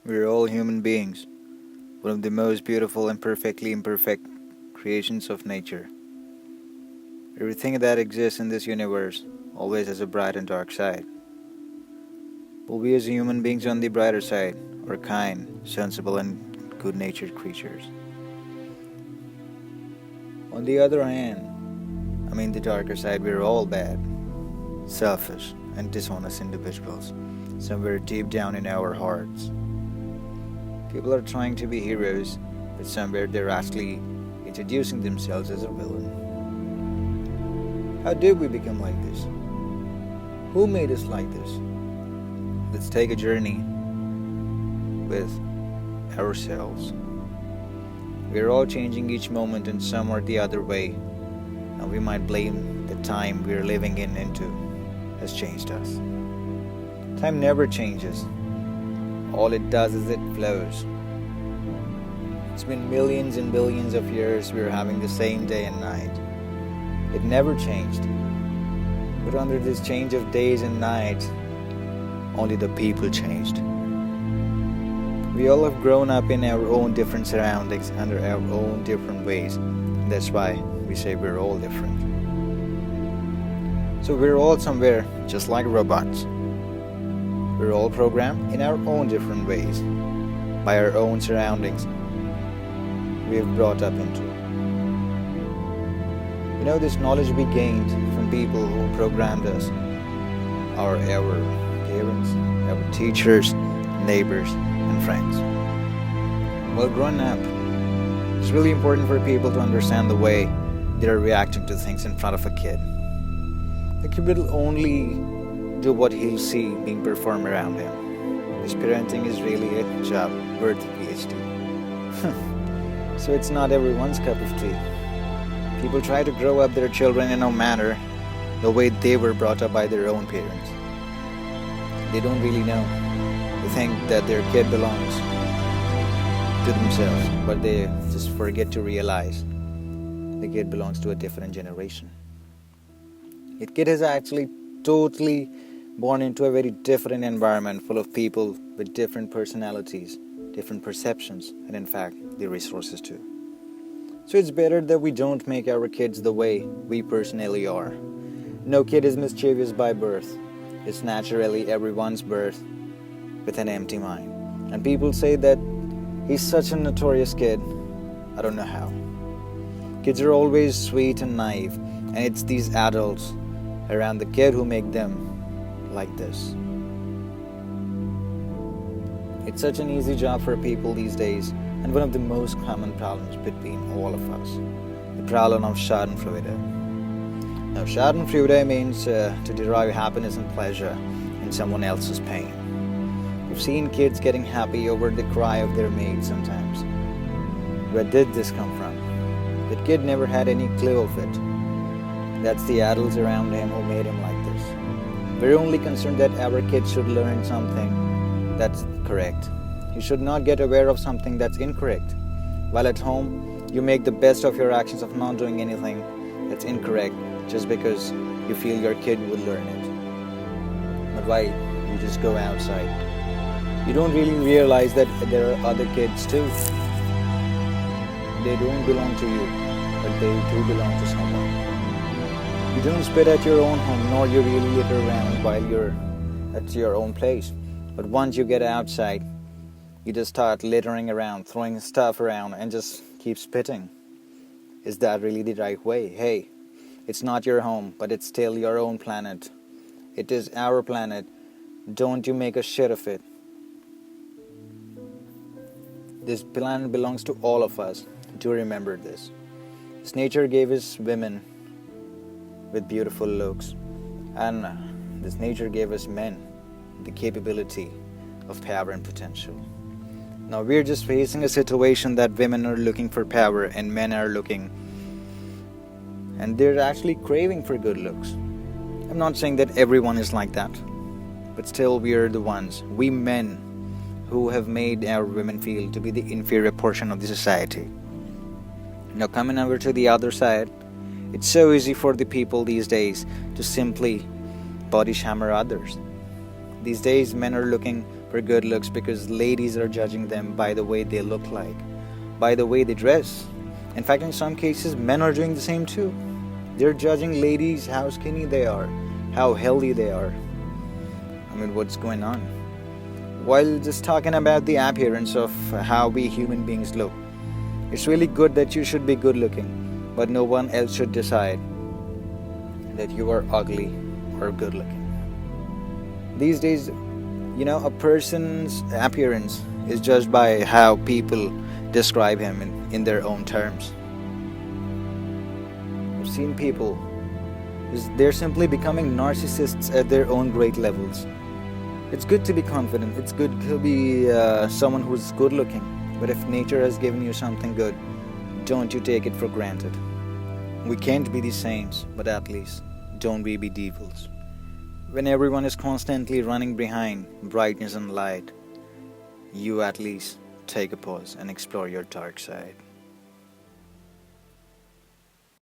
We're all human beings, one of the most beautiful and perfectly imperfect creations of nature. Everything that exists in this universe always has a bright and dark side. But we as human beings on the brighter side are kind, sensible and good-natured creatures. On the other hand, the darker side, we're all bad, selfish and dishonest individuals, somewhere deep down in our hearts. People are trying to be heroes, but somewhere they're actually introducing themselves as a villain. How did we become like this? Who made us like this? Let's take a journey with ourselves. We're all changing each moment in some or the other way, and we might blame the time we're living into has changed us. Time never changes. All it does is it flows. It's been millions and billions of years we're having the same day and night. It never changed. But under this change of days and nights, only the people changed. We all have grown up in our own different surroundings, under our own different ways. And that's why we say we're all different. So we're all somewhere just like robots. We're all programmed in our own different ways, by our own surroundings we have brought up into. This knowledge we gained from people who programmed us are our parents, our teachers, neighbors, and friends. While growing up, it's really important for people to understand the way they're reacting to things in front of a kid. The kid will only do what he'll see being performed around him. This parenting is really a job worth a PhD. So it's not everyone's cup of tea. People try to grow up their children in a manner the way they were brought up by their own parents. They don't really know. They think that their kid belongs to themselves, but they just forget to realize the kid belongs to a different generation. The kid is actually totally born into a very different environment full of people with different personalities, different perceptions, and in fact, the resources too. So it's better that we don't make our kids the way we personally are. No kid is mischievous by birth. It's naturally everyone's birth with an empty mind. And people say that he's such a notorious kid. I don't know how. Kids are always sweet and naive, and it's these adults around the kid who make them like this. It's such an easy job for people these days, and one of the most common problems between all of us, the problem of schadenfreude. Now, schadenfreude means to derive happiness and pleasure in someone else's pain. We've seen kids getting happy over the cry of their mate sometimes. Where did this come from? That kid never had any clue of it. That's the adults around him who made him like this. We're only concerned that our kids should learn something that's correct. You should not get aware of something that's incorrect. While at home, you make the best of your actions of not doing anything that's incorrect just because you feel your kid would learn it. But why? You just go outside. You don't really realize that there are other kids too. They don't belong to you, but they do belong to someone. You don't spit at your own home, nor you really litter around while you're at your own place. But once you get outside, you just start littering around, throwing stuff around, and just keep spitting. Is that really the right way? Hey, it's not your home, but it's still your own planet. It is our planet. Don't you make a shit of it. This planet belongs to all of us. Do remember this. This nature gave us women with beautiful looks, and this nature gave us men the capability of power and potential. Now we're just facing a situation that women are looking for power and men are looking, and they're actually craving for good looks. I'm not saying that everyone is like that, but still we are the ones, we men, who have made our women feel to be the inferior portion of the society. Now coming over to the other side, it's so easy for the people these days to simply body shammer others. These days men are looking for good looks because ladies are judging them by the way they look like, by the way they dress. In fact, in some cases, men are doing the same too. They're judging ladies how skinny they are, how healthy they are. I mean, what's going on? While just talking about the appearance of how we human beings look, it's really good that you should be good looking, but no one else should decide that you are ugly or good looking. These days, a person's appearance is judged by how people describe him in their own terms. I've seen people, they're simply becoming narcissists at their own great levels. It's good to be confident, it's good to be someone who's good looking, but if nature has given you something good, don't you take it for granted. We can't be the saints, but at least don't we be devils. When everyone is constantly running behind brightness and light, you at least take a pause and explore your dark side.